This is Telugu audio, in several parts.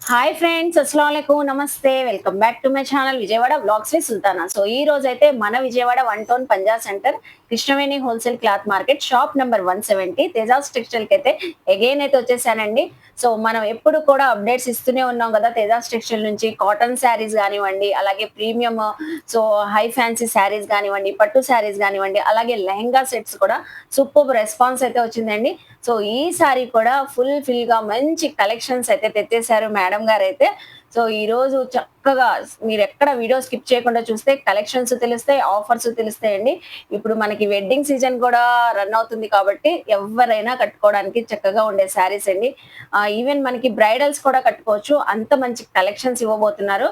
హాయ్ ఫ్రెండ్స్, అస్సలాముఅలైకుం, నమస్తే. Welcome back to my channel Vijayawada vlogs with Sultana. So ఈ రోజు అయితే మన Vijayawada 1 town Panja center Krishnaveni wholesale cloth market shop number 170 Tejas textile కి అయితే అగైన్ అయితే వచ్చేసానండి. సో మనం ఎప్పుడు కూడా అప్డేట్స్ ఇస్తూనే ఉన్నాం కదా తేజాస్ టెక్స్టైల్ నుంచి. కాటన్ శారీస్ కానివ్వండి, అలాగే premium so high fancy saris కానివ్వండి, పట్టు శారీస్ కానివ్వండి, అలాగే లెహంగా సెట్స్ కూడా సూపర్ రెస్పాన్స్ అయితే వచ్చిందండి. సో ఈ సారీ కూడా ఫుల్ గా మంచి కలెక్షన్స్ అయితే తెచ్చేశారు మేడం గారు అయితే. సో ఈ రోజు చక్కగా మీరు ఎక్కడ వీడియో స్కిప్ చేయకుండా చూస్తే కలెక్షన్స్ తెలుస్తాయి, ఆఫర్స్ తెలుస్తాయండి. ఇప్పుడు మనకి వెడ్డింగ్ సీజన్ కూడా రన్ అవుతుంది కాబట్టి ఎవరైనా కట్టుకోవడానికి చక్కగా ఉండే శారీస్ అండి. ఈవెన్ మనకి బ్రైడల్స్ కూడా కట్టుకోవచ్చు, అంత మంచి కలెక్షన్స్ ఇవ్వబోతున్నారు.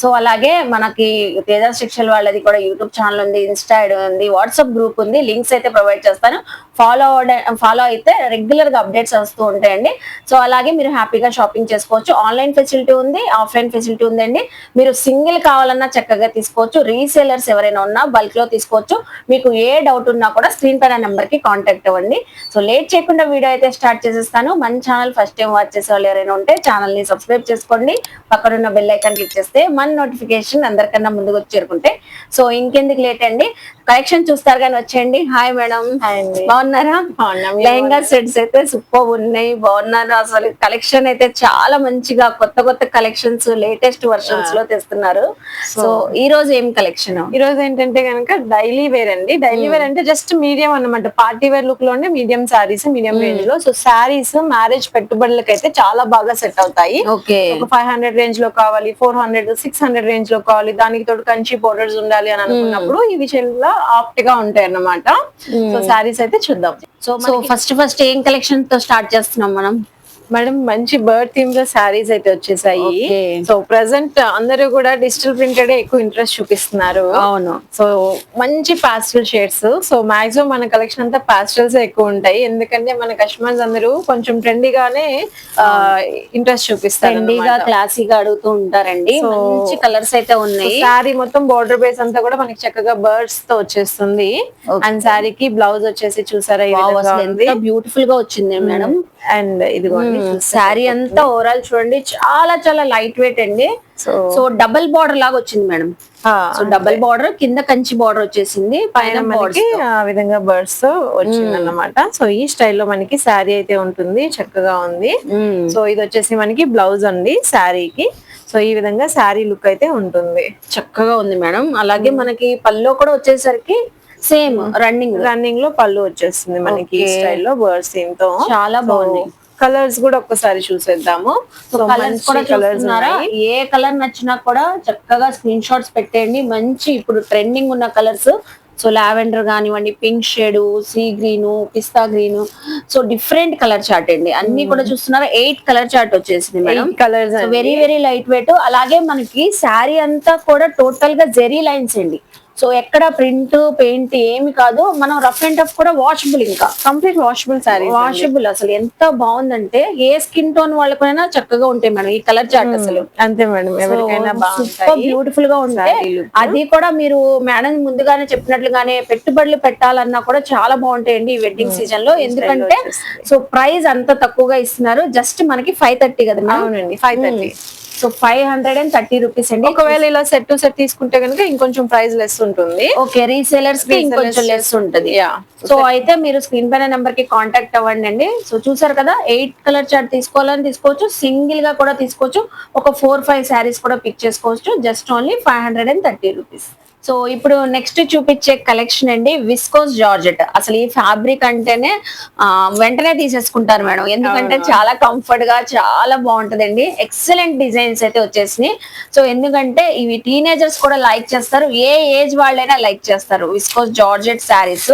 సో అలాగే మనకి తేజాస్ టెక్స్టైల్ వాళ్ళది కూడా యూట్యూబ్ ఛానల్ ఉంది, ఇన్స్టా ఉంది, వాట్సాప్ గ్రూప్ ఉంది. లింక్స్ అయితే ప్రొవైడ్ చేస్తాను. ఫాలో అయితే రెగ్యులర్ గా అప్డేట్స్ వస్తూ ఉంటాయండి. సో అలాగే మీరు హ్యాపీగా షాపింగ్ చేసుకోవచ్చు. ఆన్లైన్ ఫెసిలిటీ ఉంది, ఆఫ్లైన్ ఫెసిలిటీ ఉందండి. మీరు సింగిల్ కావాలన్నా చక్కగా తీసుకోవచ్చు. రీసేలర్స్ ఎవరైనా ఉన్నా బల్క్ లో తీసుకోవచ్చు. మీకు ఏ డౌట్ ఉన్నా కూడా స్క్రీన్ పైన నెంబర్ కి కాంటాక్ట్ అవ్వండి. సో లేట్ చేయకుండా వీడియో అయితే స్టార్ట్ చేసేస్తాను. మన ఛానల్ ఫస్ట్ టైం వాచ్ చేసే వాళ్ళు ఎవరైనా ఉంటే ఛానల్ ని సబ్స్క్రైబ్ చేసుకోండి. పక్కనున్న బెల్ ఐకాన్ క్లిక్ చేస్తే మన నోటిఫికేషన్ అందరికన్నా ముందుకు వచ్చి చేరుకుంటే. సో ఇంకెందుకు లేట్ అండి, కలెక్షన్ చూస్తారు కానీ వచ్చేయండి. హాయ్ మేడం, బాగున్నారా? లెహంగా సెట్స్ అయితే సూపర్ ఉన్నాయి, బాగున్నారు. అసలు కలెక్షన్ అయితే చాలా మంచిగా కొత్త కలెక్షన్స్ లేటెస్ట్ వర్షన్స్ లో తెస్తున్నారు. సో ఈ రోజు ఏం కలెక్షన్? ఈ రోజు ఏంటంటే కనుక డైలీ వేర్ అండి. డైలీ వేర్ అంటే జస్ట్ మీడియం అన్నమాట. పార్టీ వేర్ లుక్ లోనే మీడియం సారీస్, మీడియం రేంజ్ లో. సో సారీస్ మ్యారేజ్ పెట్టుబడులకు అయితే చాలా బాగా సెట్ అవుతాయి. ఓకే, ఒక 500 రేంజ్ లో కావాలి, 400, 600 రేంజ్ లో కావాలి, దానికి తోడు కంచి బోర్డర్స్ ఉండాలి అని అనుకున్నప్పుడు ఈ విషయంలో ఆప్ట్ గా ఉంటాయి అన్నమాట. సో సారీస్ అయితే చూద్దాం. సో ఫస్ట్ ఏం కలెక్షన్ తో స్టార్ట్ చేస్తున్నాం మనం? మేడం మంచి బర్డ్ థీమ్ లో శారీస్ అయితే వచ్చేసాయి. సో ప్రెసెంట్ అందరూ కూడా డిజిటల్ ప్రింటెడ్ ఎక్కువ ఇంట్రెస్ట్ చూపిస్తున్నారు. అవును. సో మంచి పాస్టల్ షేడ్స్. సో మాక్సిమం మన కలెక్షన్ అంతా పాస్టల్స్ ఎక్కువ ఉంటాయి, ఎందుకంటే మన కస్టమర్స్ అందరూ కొంచెం ట్రెండీగానే ఇంట్రెస్ట్ చూపిస్తారు, ట్రెండీగా క్లాసీగా అడుగుతూ ఉంటారండి. మంచి కలర్స్ అయితే ఉన్నాయి. శారీ మొత్తం బోర్డర్ బేస్ అంతా కూడా మనకి చక్కగా బర్డ్స్ తో వచ్చేస్తుంది. అండ్ శారీకి బ్లౌజ్ వచ్చేసి చూసారా బ్యూటిఫుల్ గా వచ్చింది మేడం. అండ్ ఇదిగోండి శారీ అంతా ఓవరాల్ చూడండి, చాలా లైట్ వెయిట్ అండి. సో డబల్ బార్డర్ లాగా వచ్చింది మేడం. సో డబల్ బార్డర్ కింద కంచి బార్డర్ వచ్చేసింది, పైన మనకి ఆ విధంగా బర్డ్స్ తో వచ్చింది అన్నమాట. సో ఈ స్టైల్లో మనకి శారీ అయితే ఉంటుంది, చక్కగా ఉంది. సో ఇది వచ్చేసి మనకి బ్లౌజ్ అండి శారీకి. సో ఈ విధంగా శారీ లుక్ అయితే ఉంటుంది, చక్కగా ఉంది మేడం. అలాగే మనకి పల్లో కూడా వచ్చేసరికి సేమ్ రన్నింగ్ లో పళ్ళు వచ్చేస్తుంది మనకి స్టైల్లో బర్డ్స్ తో. చాలా బాగుంది. కలర్స్ కూడా ఒక్కసారి చూసేద్దాము. కలర్స్ కూడా చూస్తున్నారా? ఏ కలర్ నచ్చినా కూడా చక్కగా స్క్రీన్ షాట్స్ పెట్టేయండి. మంచి ఇప్పుడు ట్రెండింగ్ ఉన్న కలర్స్. సో లావెండర్ కానివ్వండి, pink shade, sea green, pista green, so different colour chart అండి. అన్ని కూడా చూస్తున్నారా? 8 కలర్ చార్ట్ వచ్చేసింది madam. Colours very light weight. అలాగే మనకి శారీ అంతా కూడా టోటల్ గా జెరీ లైన్స్ అండి. సో ఎక్కడ ప్రింట్ పెయింట్ ఏమి కాదు, మనం రఫ్ అండ్ టఫ్ కూడా వాషబుల్, ఇంకా కంప్లీట్ వాషబుల్ సారీ. వాషబుల్ అసలు ఎంత బాగుందంటే ఏ స్కిన్ టోన్ వాళ్ళకైనా చక్కగా ఉంటాయి మేడం ఈ కలర్ చార్ట్. అసలు అంతే మేడం, ఎవరికైనా బ్యూటిఫుల్ గా ఉంటాయి. అది కూడా మీరు మేడం ముందుగానే చెప్పినట్లుగానే పెట్టుబడులు పెట్టాలన్నా కూడా చాలా బాగుంటాయండి ఈ వెడ్డింగ్ సీజన్ లో. ఎందుకంటే సో ప్రైస్ అంత తక్కువగా ఇస్తున్నారు. జస్ట్ మనకి 530 కదా. అవునండి, 530. సో 530 రూపీస్ అండి. ఒకవేళ ఇలా సెట్ టు సెట్ తీసుకుంటే కనుక ఇంకొంచెం ప్రైస్ లెస్ ఉంటుంది. ఓకే, రీసేలర్స్ కి ఇంకొంచెం లెస్ ఉంటుంది. సో అయితే మీరు స్క్రీన్ పైన నెంబర్ కి కాంటాక్ట్ అవ్వండి అండి. సో చూసారు కదా, 8 కలర్ చార్ట్ తీసుకోవాలని తీసుకోవచ్చు, సింగిల్ గా కూడా తీసుకోవచ్చు, ఒక 4-5 శారీస్ కూడా పిక్ చేసుకోవచ్చు. Just only 530 rupees. సో ఇప్పుడు నెక్స్ట్ చూపించే కలెక్షన్ అండి విస్కోస్ జార్జెట్. అసలు ఈ ఫ్యాబ్రిక్ అంటేనే వెంటనే తీసేసుకుంటారు మేడం, ఎందుకంటే చాలా కంఫర్ట్ గా చాలా బాగుంటదండి. ఎక్సలెంట్ డిజైన్స్ అయితే వచ్చేసినాయి. సో ఎందుకంటే ఇవి టీనేజర్స్ కూడా లైక్ చేస్తారు, ఏ ఏజ్ వాళ్ళైనా లైక్ చేస్తారు viscose georgette saris.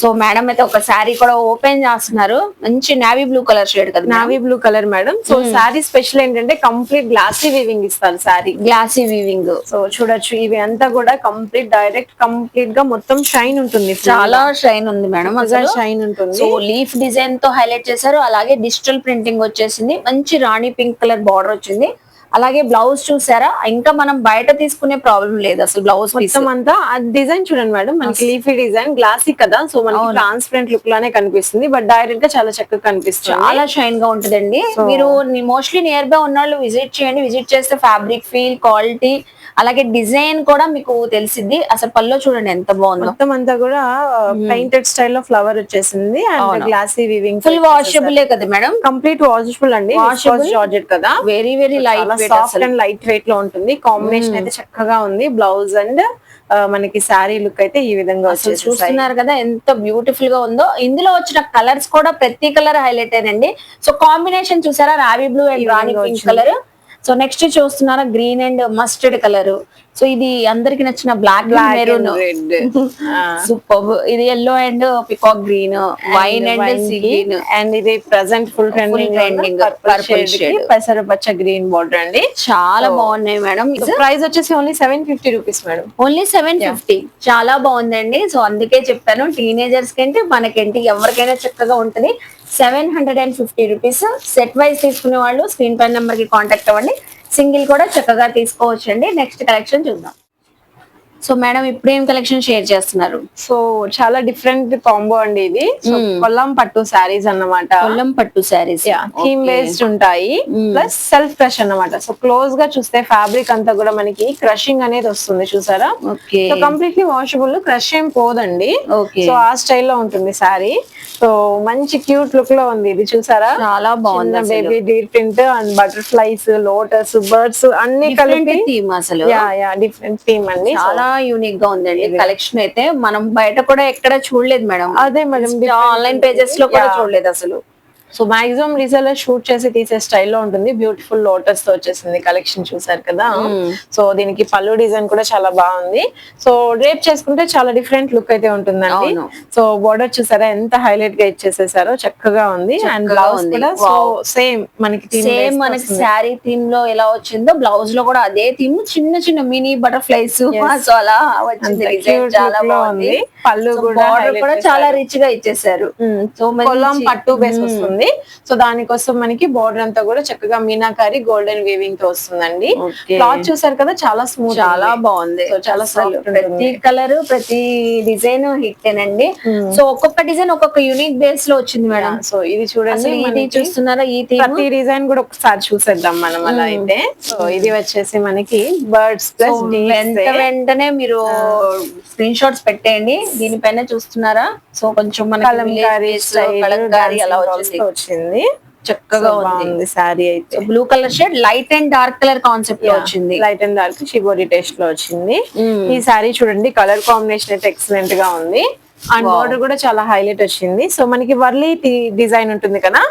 So madam అయితే ఒక శారీ కూడా ఓపెన్ చేస్తున్నారు. మంచి నావీ బ్లూ కలర్ షేడ్ కదా, navy blue colour madam. So sari special ఏంటంటే కంప్లీట్ గ్లాసీ వీవింగ్ ఇస్తారు. Sari glossy weaving. సో చూడొచ్చు, ఇవి అంతా కూడా కంప్లీట్ డైరెక్ట్ కంప్లీట్ గా మొత్తం షైన్ ఉంటుంది. చాలా షైన్ ఉంది మేడం, అసలు షైన్ ఉంటుంది. సో లీఫ్ డిజైన్ తో హైలైట్ చేశారు. అలాగే డిజిటల్ ప్రింటింగ్ వచ్చేసింది. మంచి రాణి పింక్ కలర్ బార్డర్ వచ్చింది. అలాగే బ్లౌజ్ చూసారా, ఇంకా మనం బయట తీసుకునే ప్రాబ్లం లేదు అసలు. బ్లౌజ్ పీస్ మొత్తం అంతా డిజైన్ చూడండి మేడం, మనకి లీఫీ డిజైన్ గ్లాసీ కదా, సో మనకి ట్రాన్స్పరెంట్ లుక్ లానే కనిపిస్తుంది, బట్ డైరెక్ట్ గా చాలా చక్కగా కనిపిస్తుంది, చాలా షైన్ గా ఉంటదండి. మీరు మోస్ట్లీ నియర్ బై ఉన్న వాళ్ళు విజిట్ చేయండి. విజిట్ చేస్తే ఫ్యాబ్రిక్ ఫీల్, క్వాలిటీ, అలాగే డిజైన్ కూడా మీకు తెలిసిద్ది. అసలు పల్లో చూడండి ఎంత బాగుందో. మొత్తం అంతా కూడా పెయింటెడ్ స్టైల్ లో ఫ్లవర్ వచ్చేసింది and glossy weaving, full washable కదా మేడం, కంప్లీట్ వాషబుల్ అండి, జార్జెట్ కదా, very very light soft and light weight లో ఉంటుంది. కాంబినేషన్ అయితే చక్కగా ఉంది. బ్లౌజ్ అండ్ మనకి శారీ లుక్ అయితే ఈ విధంగా వచ్చేసి చూస్తున్నారు కదా ఎంత బ్యూటిఫుల్ గా ఉందో. ఇందులో వచ్చిన కలర్స్ కూడా ప్రతి కలర్ హైలైట్ అయ్యండి. సో కాంబినేషన్ చూసారా, రావీ blue and rani pink colour. So next చూస్తున్నారా green and mustard colour. So ఇది అందరికి నచ్చిన బ్లాక్ మెరూన్ సూపర్. ఇది yellow and peacock green, wine and sea green, and ఇది present full trending purple shade, పెసర పచ్చ గ్రీన్ బోర్డర్ అండి. చాలా బాగున్నాయి మేడం. ప్రైస్ వచ్చేసి ఓన్లీ 750 రూపీస్ మేడం, ఓన్లీ 750. చాలా బాగుందండి. సో అందుకే చెప్పాను, టీనేజర్స్ కంటే మనకేంటి ఎవరికైనా చక్కగా ఉంటుంది. 750 రూపీస్. సెట్ వైజ్ తీసుకునే వాళ్ళు స్క్రీన్ పైన నెంబర్ కి కాంటాక్ట్ అవ్వండి. సింగిల్ కూడా చక్కగా తీసుకోవచ్చు అండి. నెక్స్ట్ కలెక్షన్ చూద్దాం. సో మేడం ఇప్పుడు ఏం కలెక్షన్ షేర్ చేస్తున్నారు? సో చాలా డిఫరెంట్ కాంబో అండి ఇది. కొల్లం పట్టు శారీస్ అన్నమాట, కొల్లం పట్టు శారీస్ థీమ్ బేస్డ్ ఉంటాయి, ప్లస్ సెల్ఫ్ క్రష్ అన్నమాట. సో క్లోజ్ గా చూస్తే ఫ్యాబ్రిక్ అంతా కూడా మనకి క్రషింగ్ అనేది వస్తుంది, చూసారా? సో కంప్లీట్లీ వాషబుల్, క్రష్ ఏం పోదండి. సో ఆ స్టైల్లో ఉంటుంది శారీ. సో మంచి క్యూట్ లుక్ లో ఉంది ఇది, చూసారా? చాలా బాగుంది. Baby deer print and butterflies, lotus, birds అన్ని కలిపి థీమ్, అసలు డిఫరెంట్ థీమ్ అండి. చాలా యూనిక్ గా ఉందండి కలెక్షన్ అయితే. మనం బయట కూడా ఎక్కడ చూడలేదు మేడం. అదే మేడం, ఆన్లైన్ పేజెస్ లో కూడా చూడలేదు అసలు. సో మాక్సిమం రీసెల్లర్ షూట్ చేసి తీసే స్టైల్లో ఉంటుంది. బ్యూటిఫుల్ లోటస్ తో వచ్చేసింది కలెక్షన్, చూసారు కదా? సో దీనికి పళ్ళు డిజైన్ కూడా చాలా బాగుంది. సో డ్రేప్ చేసుకుంటే చాలా డిఫరెంట్ లుక్ అయితే ఉంటుందండి. సో బోర్డర్ చూసారా ఎంత హైలైట్ గా ఇచ్చేసేసారో, చక్కగా ఉంది. అండ్ బ్లౌజ్ కూడా సేమ్ మనకి శారీ థీమ్ లో ఎలా వచ్చిందో బ్లౌజ్ లో కూడా అదే థీమ్, చిన్న చిన్న మినీ బటర్ఫ్లైస్. సో అలా వచ్చింది, చాలా బాగుంది. పళ్ళు కూడా చాలా రిచ్ గా ఇచ్చేసారు. సో కొల్లం పట్టు బేస్ వస్తుంది. సో దానికోసం మనకి బోర్డర్ అంతా కూడా చక్కగా మీనాకారి గోల్డెన్ వీవింగ్ తో వస్తుందండి. క్లాత్ చూసారు కదా, చాలా స్మూత్, చాలా బాగుంది. చాలా ప్రతి కలర్, ప్రతి డిజైన్ హిట్ అండి. సో ఒక్కొక్క డిజైన్ ఒక్కొక్క యూనిక్ బేస్ లో వచ్చింది మేడం. సో ఇది చూడండి, ఇది చూస్తున్నారా? ఈ ప్రతి డిజైన్ కూడా ఒకసారి చూసేద్దాం మనం అలా అయితే. సో ఇది వచ్చేసి మనకి బర్డ్స్ ప్లస్ వెంటనే మీరు స్క్రీన్ షాట్స్ పెట్టేయండి. దీనిపైన చూస్తున్నారా? సో కొంచెం మన కలంకారీ అలా వచ్చింది, చక్కగా ఉంది శారీ అయితే. Blue colour shade, light and dark colour concept లో వచ్చింది. Light and dark shibori taste లో వచ్చింది. ఈ శారీ చూడండి, కలర్ కాంబినేషన్ అయితే ఎక్సలెంట్ గా ఉంది. అండ్ బోర్డర్ కూడా చాలా హైలైట్ వచ్చింది. సో మనకి వర్లీ డిజైన్ ఉంటుంది కదా,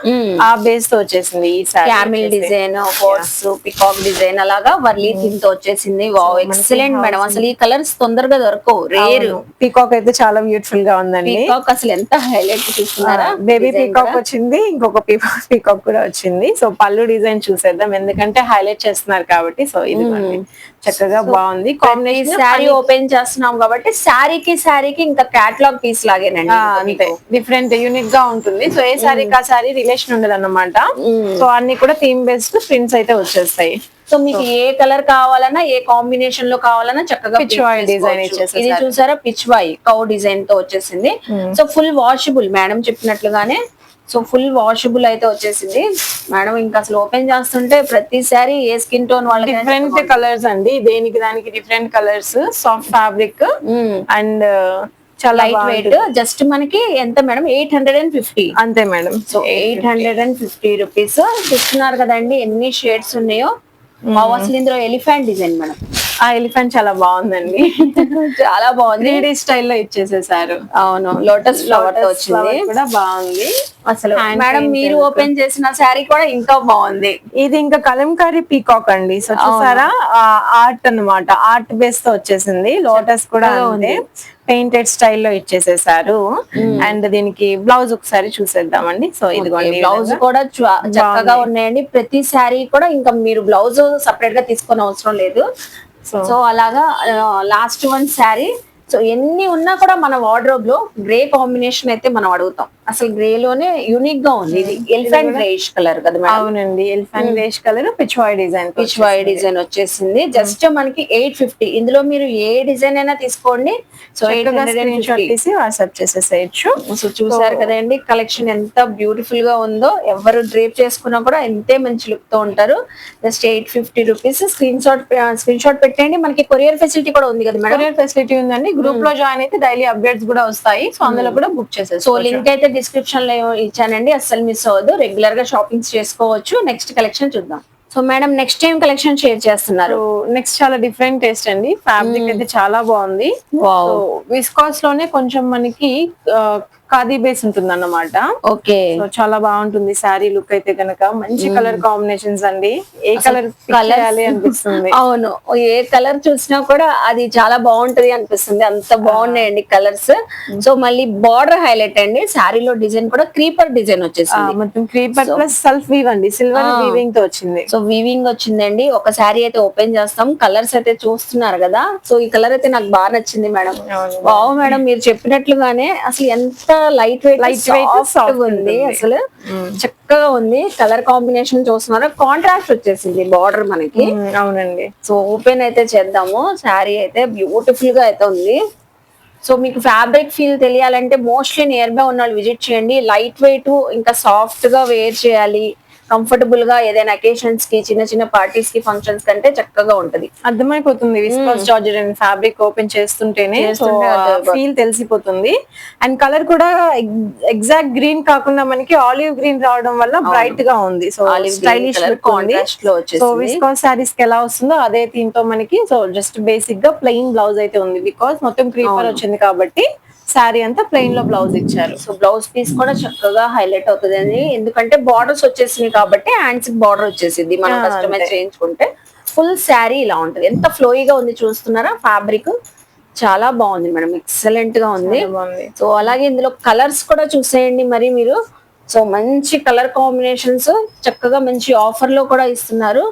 ఆ బేస్ తో వచ్చేసింది ఈ sorry. Camel design, horse, peacock design అలాగా వర్లీ థీమ్ తో వచ్చేసింది. Wow, excellent madam. అసలు ఈ కలర్స్ తొందరగా దొరకవు, రేర్. పీకాక్ అయితే చాలా బ్యూటిఫుల్ గా ఉందండి. పీకాక్ అసలు ఎంత హైలైట్ చూస్తున్నారా? బేబీ పీకాక్ వచ్చింది, ఇంకొక పీకాక్ కూడా వచ్చింది. సో పళ్ళు డిజైన్ చూసేద్దాం, ఎందుకంటే హైలైట్ చేస్తున్నారు కాబట్టి. సో ఇది చక్కగా బాగుంది కాంబినేషన్. శారీ ఓపెన్ చేస్తున్నాం కాబట్టి శారీకి ఇంకా కేటలాగ్ పీస్ లాగేనండి, అంతే డిఫరెంట్ యూనిక్ గా ఉంటుంది. సో ఏ శారీకి ఆ శారీ రిలేషన్ ఉండదు అన్నమాట. సో అన్ని కూడా థీమ్ బేస్డ్ ప్రింట్స్ అయితే వచ్చేస్తాయి. సో మీకు ఏ కలర్ కావాలన్నా, ఏ కాంబినేషన్ లో కావాలన్నా చక్కగా డిజైన్ ఇచ్చేసి. ఇది చూసారా, పిచ్ వై కౌ డిజైన్ తో వచ్చేసింది. సో ఫుల్ వాషబుల్ మేడం చెప్పినట్లుగానే. సో ఫుల్ వాషబుల్ అయితే వచ్చేసింది మేడం. ఇంకా అసలు ఓపెన్ చేస్తుంటే ప్రతిసారి ఏ స్కిన్ టోన్ వాళ్ళకి డిఫరెంట్ కలర్స్ అండి, దేనికి దానికి different colours. Soft fabric and చాలా లైట్ వెయిట్. జస్ట్ మనకి ఎంత మేడం? 850 అంతే మేడం. So 850 rupees. చూస్తున్నారు కదండి ఎన్ని షేడ్స్ ఉన్నాయో. అసలు ఇందులో ఎలిఫెంట్ డిజైన్ మేడం. ఆ ఎలిఫెంట్ చాలా బాగుందండి, చాలా బాగుంది. 3D స్టైల్లో ఇచ్చేసేసారు. అవును, లోటస్ ఫ్లవర్ తో వచ్చింది, కూడా బాగుంది అసలు. మేడం మీరు ఓపెన్ చేసిన శారీ కూడా ఇంకా బాగుంది. ఇది ఇంకా కలంకారీ పీకాక్ అండి. సో చూసారా, ఆర్ట్ అన్నమాట, ఆర్ట్ బేస్ తో వచ్చేసింది. లోటస్ కూడా ఉంది, పెయింటెడ్ స్టైల్లో ఇచ్చేసేసారు. అండ్ దీనికి బ్లౌజ్ ఒకసారి చూసేద్దామండి. సో ఇదిగోండి, బ్లౌజ్ కూడా చక్కగా ఉన్నాయండి. ప్రతి శారీ కూడా ఇంకా మీరు బ్లౌజ్ సపరేట్ గా తీసుకునే అవసరం లేదు. సో అలాగా లాస్ట్ వన్ శారీ. సో ఎన్ని ఉన్నా కూడా మన వార్డ్రోబ్ లో గ్రే కాంబినేషన్ అయితే మనం అడుగుతాం. అసలు గ్రే లోనే యూనిక్ గా ఉంది. ఇది ఎలిఫెంట్ గ్రేష్ కలర్ కదా మేడం? అవునండి, elephant greyish colour Pichwai design, Pichwai design వచ్చేసింది. జస్ట్ మనకి 850. ఇందులో మీరు ఏ డిజైన్ అయినా తీసుకోండి. సో స్క్రీన్ షాట్ తీసి వాట్సాప్ చేసేసేయచ్చు. సో చూసారు కదండి కలెక్షన్ ఎంత బ్యూటిఫుల్ గా ఉందో. ఎవరు డ్రేప్ చేసుకున్నా కూడా ఎంతే మంచి లుక్ తో ఉంటారు. Just 850 rupees. స్క్రీన్ షాట్ పెట్టండి. మనకి కొరియర్ ఫెసిలిటీ కూడా ఉంది కదా మేడం? కొరియర్ ఫెసిలిటీ ఉందండి. గ్రూప్ లో జాయిన్ అయితే డైలీ అప్డేట్స్ కూడా వస్తాయి. సో అందులో కూడా బుక్ చేసేసి. సో లింక్ అయితే డిస్క్రిప్షన్ లో ఇచ్చానండి, అస్సలు మిస్ అవ్వదు. రెగ్యులర్ గా షాపింగ్స్ చేసుకోవచ్చు. నెక్స్ట్ కలెక్షన్ చూద్దాం. So madam next time collection share చేస్తున్నారు. నెక్స్ట్ చాలా డిఫరెంట్ టేస్ట్ అండి. ఫ్యాబ్రిక్ అయితే చాలా బాగుంది. విస్కాస్ లోనే కొంచెం మనకి ఖాదీ బేస్ ఉంటుంది అన్నమాట. ఓకే, చాలా బాగుంటుంది శారీ లుక్ అయితే గనక. మంచి కలర్ కాంబినేషన్స్ అండి. ఏ కలర్ కలర్ అనిపిస్తుంది. అవును, ఏ కలర్ చూసినా కూడా అది చాలా బాగుంటది అనిపిస్తుంది. అంత బాగున్నాయండి కలర్స్. సో మళ్ళీ బార్డర్ హైలైట్ అండి. శారీలో డిజైన్ కూడా క్రీపర్ డిజైన్ వచ్చేసింది. మొత్తం క్రీపర్ ప్లస్ సెల్ఫ్ వీవ్ అండి. సిల్వర్ వీవింగ్ తో వచ్చింది. సో వీవింగ్ వచ్చిందండి. ఒక శారీ అయితే ఓపెన్ చేస్తాం. కలర్స్ అయితే చూస్తున్నారు కదా. సో ఈ కలర్ అయితే నాకు బాగా నచ్చింది మేడం. వావ్ మేడం, మీరు చెప్పినట్లుగానే అసలు ఎంత లైట్ వెయిట్ సాఫ్ట్ ఉంది. అసలు చక్కగా ఉంది. కలర్ కాంబినేషన్ చూస్తున్నారా, కాంట్రాస్ట్ వచ్చేసింది బార్డర్ మనకి. అవునండి. సో ఓపెన్ అయితే చేద్దాము. శారీ అయితే బ్యూటిఫుల్ గా అయితే ఉంది. సో మీకు ఫ్యాబ్రిక్ ఫీల్ తెలియాలంటే మోస్ట్లీ నియర్ బై ఉన్న వాళ్ళు విజిట్ చేయండి. లైట్ వెయిట్ ఇంకా సాఫ్ట్ గా వేర్ చేయాలి, కంఫర్టబుల్ గా ఏదైనా అకేషన్స్ కి, చిన్న చిన్న పార్టీస్ కి, ఫంక్షన్స్ కంటే చక్కగా ఉంటది. అర్థమైపోతుంది viscose georgette and fabric open చేస్తుంటేనే ఫీల్ తెలిసిపోతుంది. అండ్ కలర్ కూడా ఎగ్జాక్ట్ గ్రీన్ కాకుండా మనకి ఆలివ్ గ్రీన్ రావడం వల్ల బ్రైట్ గా ఉంది. సో స్టైలిష్ లుక్ ఉంది. సో విస్కాస్ సారీస్ కి ఎలా వస్తుందో అదే థీమ్ తో మనకి సో జస్ట్ బేసిక్ గా ప్లెయిన్ బ్లౌజ్ అయితే ఉంది. బికాస్ మొత్తం క్రీపర్ వచ్చింది కాబట్టి శారీ అంతా ప్లెయిన్ లో బ్లౌజ్ ఇచ్చారు. సో బ్లౌజ్ పీస్ కూడా చక్కగా హైలైట్ అవుతుంది అండి. ఎందుకంటే బార్డర్స్ వచ్చేసినాయి కాబట్టి హ్యాండ్స్ బార్డర్ వచ్చేసింది. మనం కస్టమైజ్ చేయించుకుంటే ఫుల్ శారీ ఇలా ఉంటది. ఎంత ఫ్లోయిగా ఉంది చూస్తున్నారా. ఫ్యాబ్రిక్ చాలా బాగుంది మేడం, ఎక్సలెంట్ గా ఉంది. సో అలాగే ఇందులో కలర్స్ కూడా చూసేయండి మరి మీరు. సో మంచి కలర్ కాంబినేషన్స్ చక్కగా మంచి ఆఫర్ లో కూడా ఇస్తున్నారు.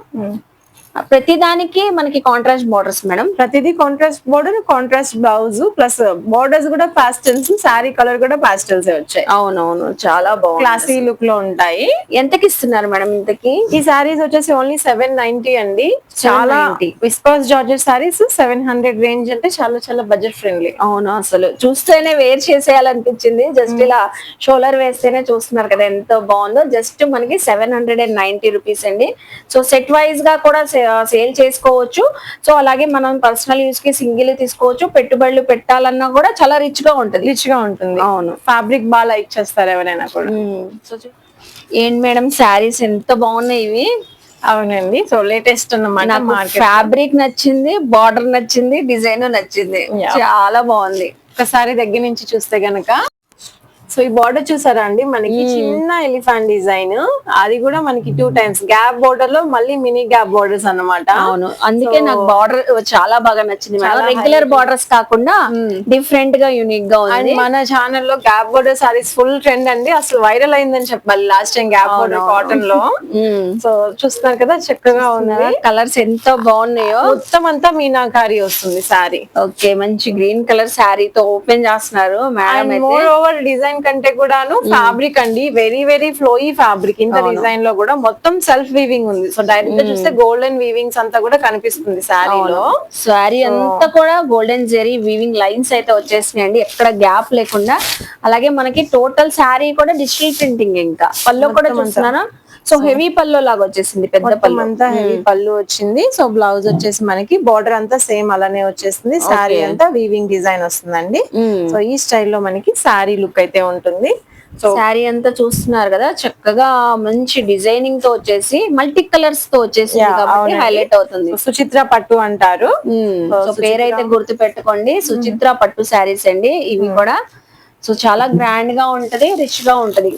ప్రతి దానికి మనకి కాంట్రాస్ట్ బార్డర్స్ మేడం. ప్రతిదీ contrast border, contrast blouse plus borders కూడా పాస్టల్స్. శారీ కలర్ కూడా పాస్టల్స్ వచ్చాయి. అవునవును, చాలా బాగుంది. క్లాసీ లుక్ లో ఉంటాయి. ఎంతకి ఇస్తున్నారు మేడం ఇంతకి? ఈ శారీస్ వచ్చేసి ఓన్లీ 790 అండి. చాలా విస్కాస్ జార్జెట్ శారీస్ 700 రేంజ్ అంటే చాలా చాలా బడ్జెట్ ఫ్రెండ్లీ. అవును, అసలు చూస్తేనే వేర్ చేసేయాలనిపించింది. జస్ట్ ఇలా షోలర్ వేస్తేనే చూస్తున్నారు కదా ఎంత బాగుందో. జస్ట్ మనకి 790 రూపీస్ అండి. సో సెట్ వైజ్ గా కూడా సేల్ చేసుకోవచ్చు. సో అలాగే మనం పర్సనల్ యూస్ కి సింగిల్ తీసుకోవచ్చు. పెట్టుబడులు పెట్టాలన్నా కూడా చాలా రిచ్ గా ఉంటుంది. అవును, ఫ్యాబ్రిక్ బాగా లైక్ చేస్తారు ఎవరైనా కూడా. సో ఏంటి మేడం శారీస్ ఎంత బాగున్నాయి ఇవి. అవునండి. సో లేటెస్ట్ అన్నమాట. ఫ్యాబ్రిక్ నచ్చింది, బార్డర్ నచ్చింది, డిజైన్ నచ్చింది. చాలా బాగుంది. ఒకసారి దగ్గర నుంచి చూస్తే గనక సో ఈ బార్డర్ చూసారా అండి, మనకి చిన్న ఎలిఫెంట్ డిజైన్. అది కూడా మనకి 2 times గ్యాప్ బార్డర్ లో మళ్ళీ మినీ గ్యాప్ బార్డర్స్ అన్నమాట. అవును, అందుకే నాకు బార్డర్ చాలా బాగా నచ్చింది. రెగ్యులర్ బార్డర్స్ కాకుండా డిఫరెంట్ గా యూనిక్ గా ఉంది. మన ఛానల్ లో gap border saris full trend అండి. అసలు వైరల్ అయిందని చెప్పాలి last time gap border cotton లో. సో చూస్తున్నారు కదా చక్కగా ఉంది. కలర్స్ ఎంత బాగున్నాయో. మొత్తం అంతా మీనాకారి వస్తుంది సారీ. ఓకే, మంచి గ్రీన్ కలర్ శారీతో ఓపెన్ చేస్తున్నారు మేడం. మోర్ ఓవర్ డిజైన్ కంటే కూడాను ఫ్యాబ్రిక్ అండి వెరీ వెరీ ఫ్లోయీ ఫ్యాబ్రిక్. ఇంత డిజైన్ లో కూడా మొత్తం సెల్ఫ్ వీవింగ్ ఉంది. సో డైరెక్ట్ గా చూస్తే గోల్డెన్ వీవింగ్స్ అంతా కూడా కనిపిస్తుంది శారీలో. శారీ అంతా కూడా గోల్డెన్ జెరీ వీవింగ్ లైన్స్ అయితే వచ్చేసినాయి అండి, ఎక్కడ గ్యాప్ లేకుండా. అలాగే మనకి టోటల్ శారీ కూడా డిజిటల్ ప్రింటింగ్. ఇంకా పళ్ళు కూడా చూస్తున్నారా. సో హెవీ పళ్ళు లాగా వచ్చేసింది, పెద్ద పళ్ళు అంతా హెవీ పళ్ళు వచ్చింది. సో బ్లౌజ్ వచ్చేసి మనకి బార్డర్ అంతా సేమ్ అలానే వచ్చేసింది. శారీ అంతా వీవింగ్ డిజైన్ వస్తుందండి. సో ఈ స్టైల్లో మనకి శారీ లుక్ అయితే ఉంటుంది. సో శారీ అంతా చూస్తున్నారు కదా చక్కగా మంచి డిజైనింగ్ తో వచ్చేసి మల్టీ కలర్స్ తో వచ్చేసి కాబట్టి హైలైట్ అవుతుంది. సుచిత్ర పట్టు అంటారు. సో పేరైతే గుర్తు పెట్టుకోండి, సుచిత్ర పట్టు శారీస్ అండి ఇవి కూడా. సో చాలా గ్రాండ్ గా ఉంటది, రిచ్ గా ఉంటది.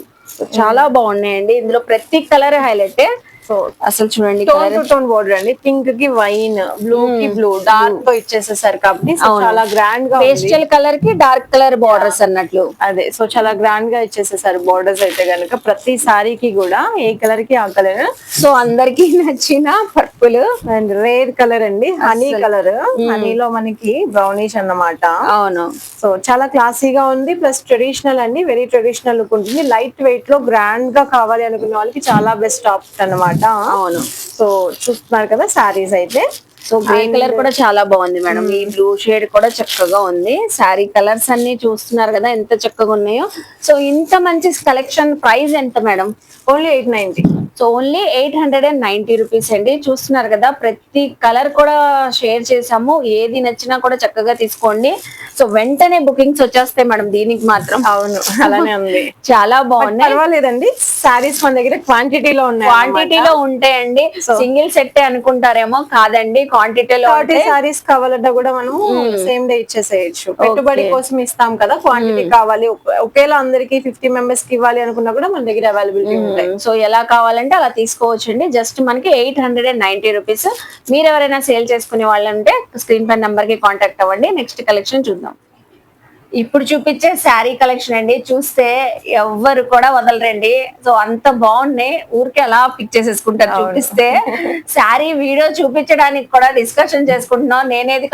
చాలా బాగున్నాయండి. ఇందులో ప్రతి కలర్ హైలైట్. సో అసలు చూడండి టోన్ టు టోన్ బోర్డర్ అండి, పింక్ కి వైన్, బ్లూ కి బ్లూ, డార్క్ తో ఇచ్చేసేసారు కాబట్టి సో చాలా గ్రాండ్ గా ఉంది. పేస్టల్ కలర్ కి డార్క్ కలర్ బోర్డర్స్ అన్నట్లు. అదే సో చాలా గ్రాండ్ గా ఇచ్చేసేసారు బోర్డర్స్ అయితే గనుక. ప్రతి సారీకి కూడా ఏ కలర్ కి ఆ కలర్. సో అందరికి నచ్చిన పర్పుల్ అండ్ రేర్ కలర్ అండి, హనీ కలర్. హనీలో మనకి బ్రౌనిష్ అన్నమాట. అవును. సో చాలా క్లాసీగా ఉంది, ప్లస్ ట్రెడిషనల్ అండి, వెరీ ట్రెడిషనల్ లుక్ ఉంటుంది. లైట్ వెయిట్ లో గ్రాండ్ గా కావాలి అనుకునే వాళ్ళకి చాలా బెస్ట్ ఆప్షన్ అన్నమాట. అవును. సో చూస్తున్నారు కదా సారీస్ అయితే. సో గ్రే కలర్ కూడా చాలా బాగుంది మేడం. ఈ బ్లూ షేడ్ కూడా చక్కగా ఉంది. శారీ కలర్స్ అన్ని చూస్తున్నారు కదా ఎంత చక్కగా ఉన్నాయో. సో ఇంత మంచి కలెక్షన్ ప్రైస్ ఎంత madam? Only 890. So only 890 rupees అండి. చూస్తున్నారు కదా ప్రతి కలర్ కూడా షేర్ చేసాము. ఏది నచ్చినా కూడా చక్కగా తీసుకోండి. సో వెంటనే బుకింగ్స్ వచ్చేస్తాయి మేడం దీనికి మాత్రం. అవును అలానే ఉంది. చాలా బాగున్నాయి. పర్వాలేదండి, సారీస్ మన దగ్గర క్వాంటిటీలో ఉన్నాయి. క్వాంటిటీలో ఉంటాయండి. సింగిల్ సెట్ అనుకుంటారేమో, కాదండి క్వాంటిటీలో. సారీస్ కావాలంటే కూడా మనం సేమ్ డే ఇచ్చేసేయచ్చు. పెట్టుబడి కోసం ఇస్తాం కదా, క్వాంటిటీ కావాలి ఒకేలా అందరికి 50 మెంబర్స్ కి ఇవ్వాలి అనుకున్నా కూడా మన దగ్గర అవైలబిలిటీ ఉంటాయి. సో ఎలా కావాలంటే అలా తీసుకోవచ్చండి. జస్ట్ మనకి 890 రూపీస్. మీరు ఎవరైనా సేల్ చేసుకునే వాళ్ళంటే స్క్రీన్ పై నంబర్ కి కాంటాక్ట్ అవ్వండి. నెక్స్ట్ కలెక్షన్ చూద్దాం. ఇప్పుడు చూపించే శారీ కలెక్షన్ అండి. చూస్తే ఎవ్వరు కూడా వదలరండి. సో అంత బాగున్నాయి, ఊరికే అలా పిక్ చేసేసుకుంటారు చూపిస్తే. శారీ వీడియో చూపించడానికి కూడా డిస్కషన్ చేసుకుంటున్నాం, నేనేది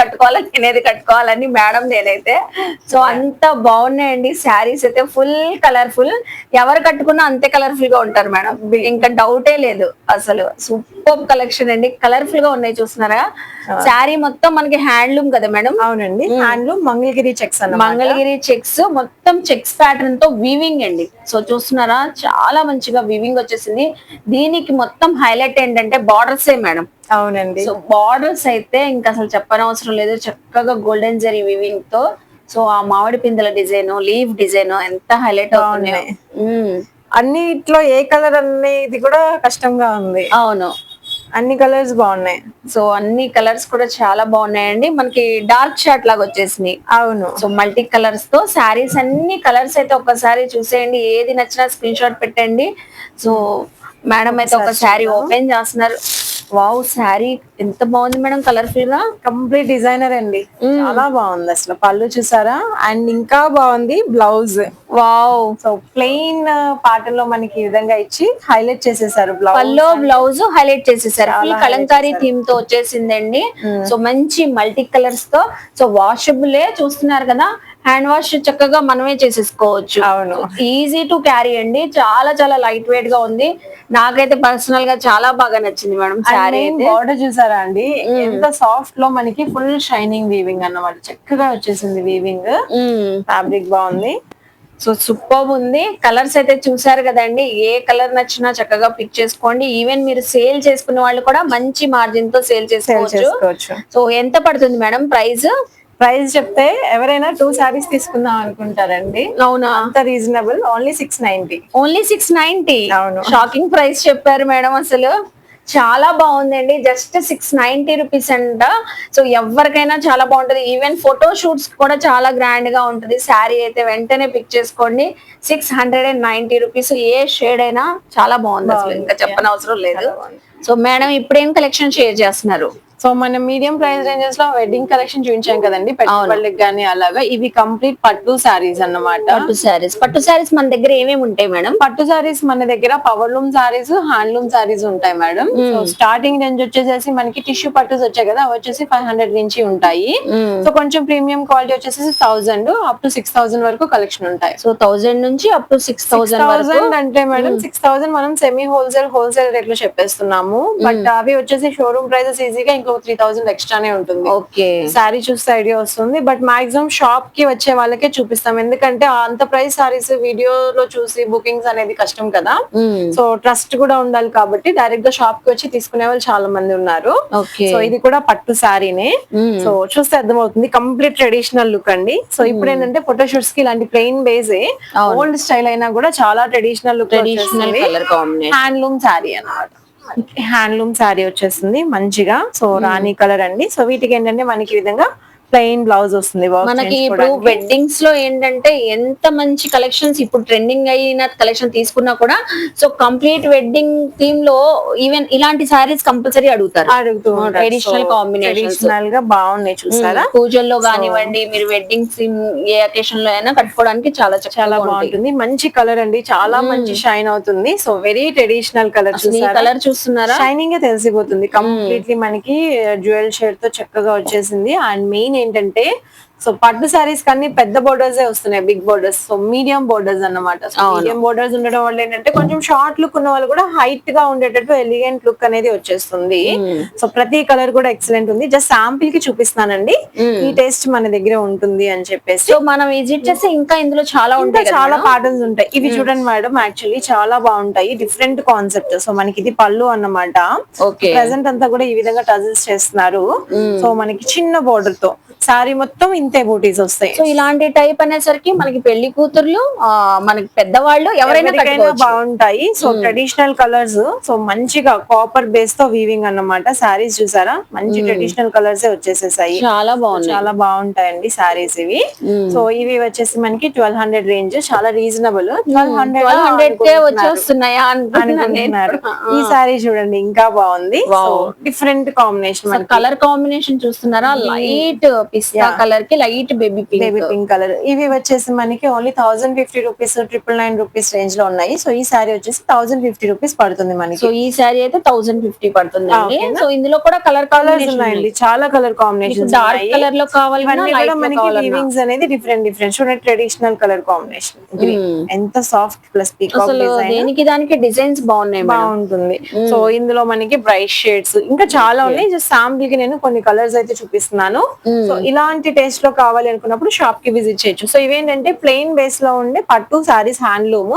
కట్టుకోవాలని మేడం నేనైతే. సో అంత బాగున్నాయండి శారీస్ అయితే, ఫుల్ కలర్ఫుల్. ఎవరు కట్టుకున్నా అంతే కలర్ఫుల్ గా ఉంటారు మేడం, ఇంకా డౌటే లేదు అసలు. సూపర్ కలెక్షన్ అండి, కలర్ఫుల్ గా ఉన్నాయి. చూస్తున్నారా శారీ మొత్తం మనకి హ్యాండ్లూమ్ కదా మేడం? అవునండి, హ్యాండ్లూమ్ మంగళగిరి చెక్స్ అన్నమాట. మంగళగిరి చెక్స్, మొత్తం చెక్స్ ప్యాటర్న్ తో వీవింగ్ అండి. సో చూస్తున్నారా చాలా మంచిగా వీవింగ్ వచ్చేసింది. దీనికి మొత్తం హైలైట్ ఏంటంటే బార్డర్స్ మేడం. అవునండి. సో బార్డర్స్ అయితే ఇంకా అసలు చెప్పనవసరం లేదు, చక్కగా గోల్డెన్ జరీ వీవింగ్ తో. సో ఆ మామిడి పిందెల డిజైన్, లీఫ్ డిజైన్ ఎంత హైలైట్ అవుతున్నాయి. అన్నిట్లో ఏ కలర్ అనేది కూడా కష్టంగా ఉంది. అవును, అన్ని కలర్స్ బాగున్నాయి. సో అన్ని కలర్స్ కూడా చాలా బాగున్నాయండి. మనకి డార్క్ షార్ట్ లాగా వచ్చేసినాయి. అవును. సో మల్టీ కలర్స్ తో శారీస్, అన్ని కలర్స్ అయితే ఒక్కసారి చూసేయండి. ఏది నచ్చినా స్క్రీన్ షాట్ పెట్టండి. సో మేడం అయితే ఒక శారీ ఓపెన్ చేస్తున్నారు. వావ్, శారీ ఎంత బాగుంది మేడం, కలర్ఫుల్ గా. కంప్లీట్ డిజైనర్ అండి, చాలా బాగుంది అసలు. పళ్ళు చూసారా, అండ్ ఇంకా బాగుంది blouse. Wow, so plain pattern లో మనకి ఈ విధంగా ఇచ్చి హైలైట్ చేసేసారు. పల్లో బ్లౌజ్ హైలైట్ చేసేసారు. ఫుల్ కలంకారీ థీమ్ తో వచ్చేసిందండి. సో మంచి మల్టీ కలర్స్ తో. సో వాషబులే, చూస్తున్నారు కదా, హ్యాండ్ వాష్ చక్కగా మనమే చేసేసుకోవచ్చు. అవును, ఈజీ టు క్యారీ అండి, చాలా చాలా లైట్ వెయిట్ గా ఉంది. నాకైతే పర్సనల్ గా చాలా బాగా నచ్చింది మేడం శారీ అయితే. బార్డర్ చూసారా అండి, ఎంత సాఫ్ట్ లో మనకి ఫుల్ షైనింగ్ వీవింగ్ అన్నమాట. చక్కగా వచ్చేసింది వీవింగ్, ఫ్యాబ్రిక్ బాగుంది. సో సూపర్ ఉంది. కలర్స్ అయితే చూసారు కదండి, ఏ కలర్ నచ్చినా చక్కగా పిక్ చేసుకోండి. ఈవెన్ మీరు సేల్ చేసుకునే వాళ్ళు కూడా మంచి మార్జిన్ తో సేల్ చేసుకోవచ్చు. సో ఎంత పడుతుంది మేడం ప్రైస్ చెప్తే ఎవరైనా 2 సారీస్ తీసుకుందాం అనుకుంటారండి. అవునా, అంత రీజనబుల్. ఓన్లీ 690. ఓన్లీ 690. అవును, షాకింగ్ ప్రైస్ చెప్పారు మేడం. అసలు చాలా బాగుందండి, జస్ట్ 690 రూపీస్ అంట. సో ఎవరికైనా చాలా బాగుంటది. ఈవెన్ ఫోటో షూట్స్ కూడా చాలా గ్రాండ్ గా ఉంటది. శారీ అయితే వెంటనే పిక్ చేసుకోండి. 690 రూపీస్. ఏ షేడ్ అయినా చాలా బాగుంది అసలు, ఇంకా చెప్పనవసరం లేదు. సో మేడం ఇప్పుడేం కలెక్షన్ షేర్ చేస్తున్నారు? సో మనం మీడియం ప్రైస్ రేంజెస్ లో వెడ్డింగ్ కలెక్షన్ చూపించాం కదండి, పెట్టుబడులకు గానీ అలాగా. ఇవి కంప్లీట్ పట్టు సారీస్ అన్నమాట. పట్టు సారీస్ మన దగ్గర ఏమేమి ఉంటాయి మేడం? పట్టు సారీస్ మన దగ్గర power loom saris, handloom saris ఉంటాయి మేడం. సో స్టార్టింగ్ రేంజ్ వచ్చేసి మనకి టిష్యూ పట్టుస్ వచ్చాయి కదా, అవి వచ్చేసి 500 నుంచి ఉంటాయి. సో కొంచెం ప్రీమియం క్వాలిటీ వచ్చేసి 1000 అప్ టు 6000 వరకు కలెక్షన్ ఉంటాయి. సో 1000 నుంచి అప్ టు 6000 అంటే మేడం 6000 మనం సెమీ హోల్సేల్ రేట్ లో చెప్పేస్తున్నాము. బట్ అవి వచ్చేసి షోరూమ్ ప్రైసెస్ ఈజీగా 3000 ఎక్స్ట్రానే ఉంటుంది. ఓకే, సారీ చూస్తే ఐడియా వస్తుంది. బట్ మాక్సిమం షాప్ కి వచ్చే వాళ్ళకే చూపిస్తాం, ఎందుకంటే అంత ప్రైస్ సారీస్ వీడియోలో చూసి బుకింగ్స్ అనేది కష్టం కదా. సో ట్రస్ట్ కూడా ఉండాలి కాబట్టి డైరెక్ట్ గా షాప్ కి వచ్చి తీసుకునే వాళ్ళు చాలా మంది ఉన్నారు. సో ఇది కూడా పట్టు సారీనే. సో చూస్తే అర్థమవుతుంది, కంప్లీట్ ట్రెడిషనల్ లుక్ అండి. సో ఇప్పుడు ఏంటంటే ఫోటో షూట్స్ కి ఇలాంటి ప్లెయిన్ బేసే, ఓల్డ్ స్టైల్ అయినా కూడా చాలా ట్రెడిషనల్ లుక్. హ్యాండ్లూమ్ సారీ అన్నమాట. హ్యాండ్లూమ్ శారీ వచ్చేస్తుంది మంచిగా. సో రాణి కలర్ అండి. సో వీటికి ఏంటంటే మనకి ఈ విధంగా ప్లెయిన్ బ్లౌజ్ వస్తుంది వర్క్ మనకి ఇప్పుడు చేయించుకోవడానికి. వెడ్డింగ్స్ లో ఏంటంటే ఎంత మంచి కలెక్షన్స్ ఇప్పుడు ట్రెండింగ్ అయిన కలెక్షన్ తీసుకున్నా కూడా సో కంప్లీట్ వెడ్డింగ్ థీమ్ లో ఈవెన్ ఇలాంటి సారీస్ కంపల్సరీ అడుగుతారు. అడుగుతూ ఉంటారు. ట్రెడిషనల్ కాంబినేషన్స్ ట్రెడిషనల్ గా బాగున్నాయి చూసారా. పూజల్లో కానివ్వండి, మీరు వెడ్డింగ్ థీమ్ ఏ అకేషన్ లో అయినా కట్టుకోవడానికి చాలా చాలా చాలా బాగుంటుంది. మంచి కలర్ అండి, చాలా మంచి షైన్ అవుతుంది. సో వెరీ ట్రెడిషనల్ కలర్ చూసారా. కలర్ చూస్తున్నారా, షైనింగ్ గా తెలిసిపోతుంది. కంప్లీట్లీ మనకి జ్యువెల్ షేడ్ తో చక్కగా వచ్చేసింది. అండ్ మెయిన్ ఏంటంటే సో పట్టు సారీస్ కన్నీ పెద్ద బోర్డర్స్ వస్తున్నాయి, big borders. So medium borders అన్నమాట. మీడియం బోర్డర్స్ ఉండడం వల్ల ఏంటంటే కొంచెం షార్ట్ లుక్ ఉన్న వాళ్ళు కూడా హైట్ గా ఉండేటట్టు ఎలిగెంట్ లుక్ అనేది వచ్చేస్తుంది. సో ప్రతి కలర్ కూడా ఎక్సలెంట్ ఉంది. జస్ట్ శాంపిల్ కి చూపిస్తానండి, ఈ టేస్ట్ మన దగ్గర ఉంటుంది అని చెప్పేసి. సో మనం విజిట్ చేస్తే ఇంకా ఇందులో చాలా ఉంటాయి, చాలా ప్యాటర్న్స్ ఉంటాయి. ఇవి చూడండి మేడం, యాక్చువల్లీ చాలా బాగుంటాయి. Different concept. సో మనకి ఇది పళ్ళు అన్నమాట. ప్రెసెంట్ అంతా కూడా ఈ విధంగా టజిల్స్ చేస్తున్నారు. సో మనకి చిన్న బోర్డర్ తో సారీ మొత్తం ఇంతే బూటీస్ వస్తాయి. సో ఇలాంటి టైప్ అనేసరికి మనకి పెళ్లి కూతుర్లు, మనకి పెద్దవాళ్ళు ఎవరైనా బాగుంటాయి. సో ట్రెడిషనల్ కలర్స్, సో మంచిగా కాపర్ బేస్ తో వీవింగ్ అన్నమాట. సారీస్ చూసారా, మంచి ట్రెడిషనల్ కలర్స్ వచ్చేసేసాయి. చాలా బాగుంది, చాలా బాగుంటాయండి సారీస్ ఇవి. సో ఇవి వచ్చేసి మనకి 1200 రేంజ్, చాలా రీజనబుల్. 1200 కే వచ్చేస్తున్నాయా అనుకుంటున్నారు. ఈ సారీ చూడండి ఇంకా బాగుంది. డిఫరెంట్ కాంబినేషన్, కలర్ కాంబినేషన్ చూస్తున్నారా, లైట్ పిస్తా కలర్ కి లైట్ బేబీ పింక్ కలర్. ఇవి వచ్చేసి మనకి ఓన్లీ 1050 రూపీస్, 999 రూపీస్ రేంజ్ లో ఉన్నాయి. సో ఈ సారీ వచ్చేసి 1050 రూపీస్ పడుతుంది మనకి. సో ఈ సారీ అయితే 1050 పడుతుంది. సో ఇందులో కూడా కలర్స్ ఉన్నాయండి, చాలా కలర్ కాంబినేషన్. డార్క్ కలర్ లో కావాలి, మనకి వీవింగ్స్ అనేది డిఫరెంట్ చూడండి. ట్రెడిషనల్ కలర్ కాంబినేషన్, ఎంత సాఫ్ట్ ప్లస్ పీకాక్ డిజైన్. దేనికి దానికి డిజైన్స్ బాగున్నాయి, బాగుంటుంది. సో ఇందులో మనకి బ్రైట్ షేడ్స్ ఇంకా చాలా ఉన్నాయి. జస్ట్ శాంపుల్ కి నేను కొన్ని కలర్స్ అయితే చూపిస్తున్నాను. సో ఇలాంటి టేస్ట్ లో కావాలి అనుకున్నప్పుడు షాప్ కి విజిట్ చేయొచ్చు. సో ఇవేంటంటే ప్లెయిన్ బేస్ లో ఉండే పట్టు సారీస్, హ్యాండ్లూమ్.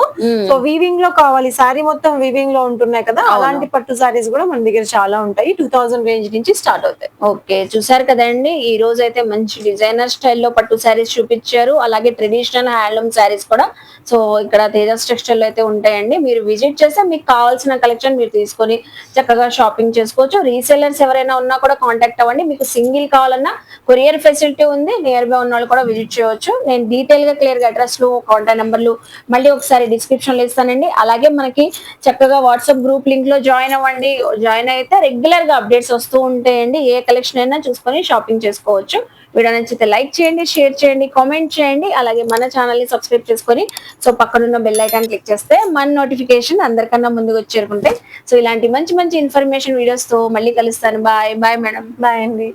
సో వీవింగ్ లో కావాలి, సారీ మొత్తం వీవింగ్ లో ఉంటున్నాయి కదా, అలాంటి పట్టు సారీస్ కూడా మన దగ్గర చాలా ఉంటాయి. 2000 రేంజ్ నుంచి స్టార్ట్ అవుతాయి. ఓకే, చూసారు కదండి, ఈ రోజు అయితే మంచి డిజైనర్ స్టైల్లో పట్టు సారీస్ చూపించారు. అలాగే ట్రెడిషనల్ హ్యాండ్లూమ్ సారీస్ కూడా సో ఇక్కడ తేజస్ టెక్స్టైల్ అయితే ఉంటాయండి. మీరు విజిట్ చేస్తే మీకు కావాల్సిన కలెక్షన్ మీరు తీసుకొని చక్కగా షాపింగ్ చేసుకోవచ్చు. రీసెల్లర్స్ ఎవరైనా ఉన్నా కూడా కాంటాక్ట్ అవ్వండి. మీకు సింగిల్ కావాలన్నా కొరియర్ ఫెసిలిటీ ఉంది. నియర్ బై ఉన్న వాళ్ళు కూడా విజిట్ చేయవచ్చు. నేను డీటెయిల్ గా క్లియర్ గా అడ్రస్లు, కాంటాక్ట్ నెంబర్లు మళ్ళీ ఒకసారి డిస్క్రిప్షన్ లో ఇస్తానండి. అలాగే మనకి చక్కగా వాట్సాప్ గ్రూప్ లింక్ లో జాయిన్ అవ్వండి. జాయిన్ అయితే రెగ్యులర్ గా అప్డేట్స్ వస్తూ ఉంటాయండి. ఏ కలెక్షన్ అయినా చూసుకొని షాపింగ్ చేసుకోవచ్చు. వీడియో నచ్చితే లైక్ చేయండి, షేర్ చేయండి, కామెంట్ చేయండి. అలాగే మన ఛానల్ ని సబ్స్క్రైబ్ చేసుకొని సో పక్కనున్న బెల్ ఐకాన్ క్లిక్ చేస్తే మన నోటిఫికేషన్ అందరికన్నా ముందుకు వచ్చేరుకుంటే సో ఇలాంటి మంచి మంచి ఇన్ఫర్మేషన్ వీడియోస్ తో మళ్ళీ కలుస్తాను. Bye bye madam. బాయ్ అండి.